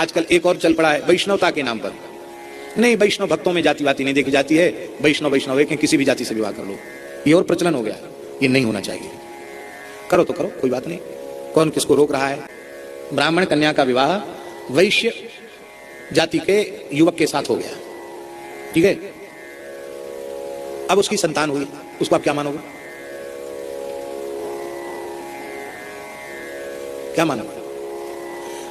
आजकल एक और चल पड़ा है वैष्णवता के नाम पर। नहीं, वैष्णव भक्तों में जाति वाति नहीं देखी जाती है, वैष्णव एक किसी भी जाति से विवाह कर लो, ये और प्रचलन हो गया। ये नहीं होना चाहिए। करो तो करो, कोई बात नहीं, कौन किसको रोक रहा है। ब्राह्मण कन्या का विवाह वैश्य जाति के युवक के साथ हो गया, ठीक है। अब उसकी संतान हुई, उसको आप क्या मानोगे? क्या मानोगे?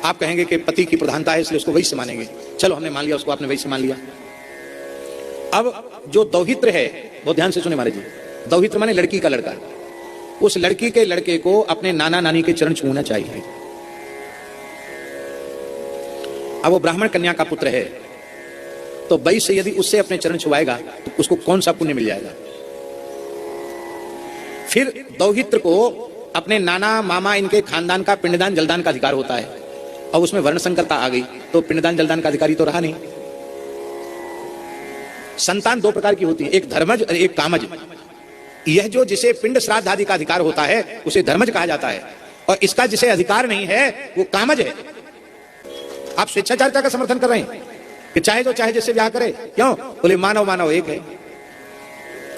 आप कहेंगे कि पति की प्रधानता है इसलिए उसको वैश्य मानेंगे। चलो, हमने मान लिया उसको, आपने वैश्य मान लिया। अब जो दौहित्र है, बहुत ध्यान से सुने महाराज जी, दौहित्र माने लड़की का लड़का, उस लड़की के लड़के को अपने नाना नानी के चरण छूना चाहिए। अब वो ब्राह्मण कन्या का पुत्र है, तो वैश्य यदि उससे अपने चरण छुआएगा तो उसको कौन सा पुण्य मिल जाएगा। फिर दौहित्र को अपने नाना मामा इनके खानदान का पिंडदान जलदान का अधिकार होता है, और उसमें वर्ण संकरता आ गई तो पिंडदान जलदान का अधिकारी तो रहा नहीं। संतान दो प्रकार की होती है, एक धर्मज और एक कामज। यह जो जिसे पिंड श्राद्ध आदि का अधिकार होता है उसे धर्मज कहा जाता है, और इसका जिसे अधिकार नहीं है वो कामज है। आप स्वेच्छाचारिता का समर्थन कर रहे हैं कि चाहे जो चाहे जिससे ब्याह करे, क्यों? बोले मानव मानव एक है,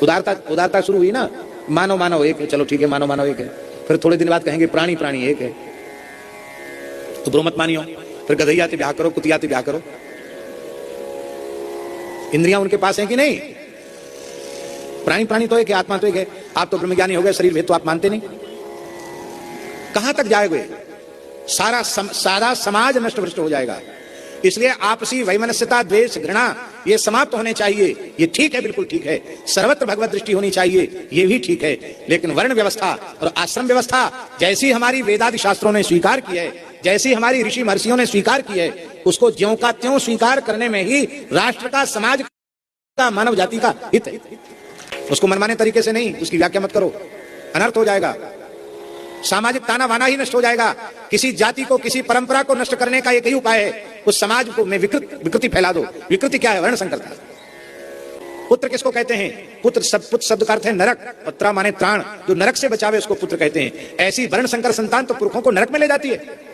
उदारता शुरू हुई ना, मानव मानव एक है, चलो ठीक है, मानव मानव एक है। फिर थोड़े दिन बाद कहेंगे प्राणी प्राणी एक है, तो ब्रो मत मानियो। फिर गधैयाते ब्याह करो, कुतियाते ब्याह करो। इंद्रियां उनके पास हैं कि नहीं? प्राणी प्राणी तो एक है, आत्मा तो एक है। आप तो ब्रह्मज्ञानी हो गए, शरीर भेद तो आप मानते नहीं। कहां तक जाएंगे? सारा समाज नष्ट भ्रष्ट हो जाएगा। इसलिए आपसी वैमनस्यता, द्वेष, घृणा ये समाप्त होने चाहिए। ये ठीक है, बिल्कुल ठीक है। सर्वत्र भगवत दृष्टि होनी चाहिए, ये भी ठीक है। लेकिन वर्ण व्यवस्था और आश्रम व्यवस्था जैसी हमारी वेदादि शास्त्रों ने स्वीकार की है, जैसी हमारी ऋषि महर्षियों ने स्वीकार की है, उसको ज्यों का त्यों स्वीकार करने में ही राष्ट्र का, समाज का, मानव जाति का हित है। उसको मनमाने तरीके से नहीं, उसकी व्याख्या मत करो, अनर्थ हो जाएगा। सामाजिक ताना बाना ही नष्ट हो जाएगा। किसी जाति को, किसी परंपरा को नष्ट करने का एक ही उपाय है, उस समाज को में विकृति फैला दो। विकृति क्या है? वर्ण संकरता। पुत्र किसको कहते हैं? पुत्र शब्द का अर्थ है नरक, और त्र माने त्राण, जो नरक से बचावे उसको पुत्र कहते हैं। ऐसी वर्ण संकर संतान तो पुरखों को नरक में ले जाती है।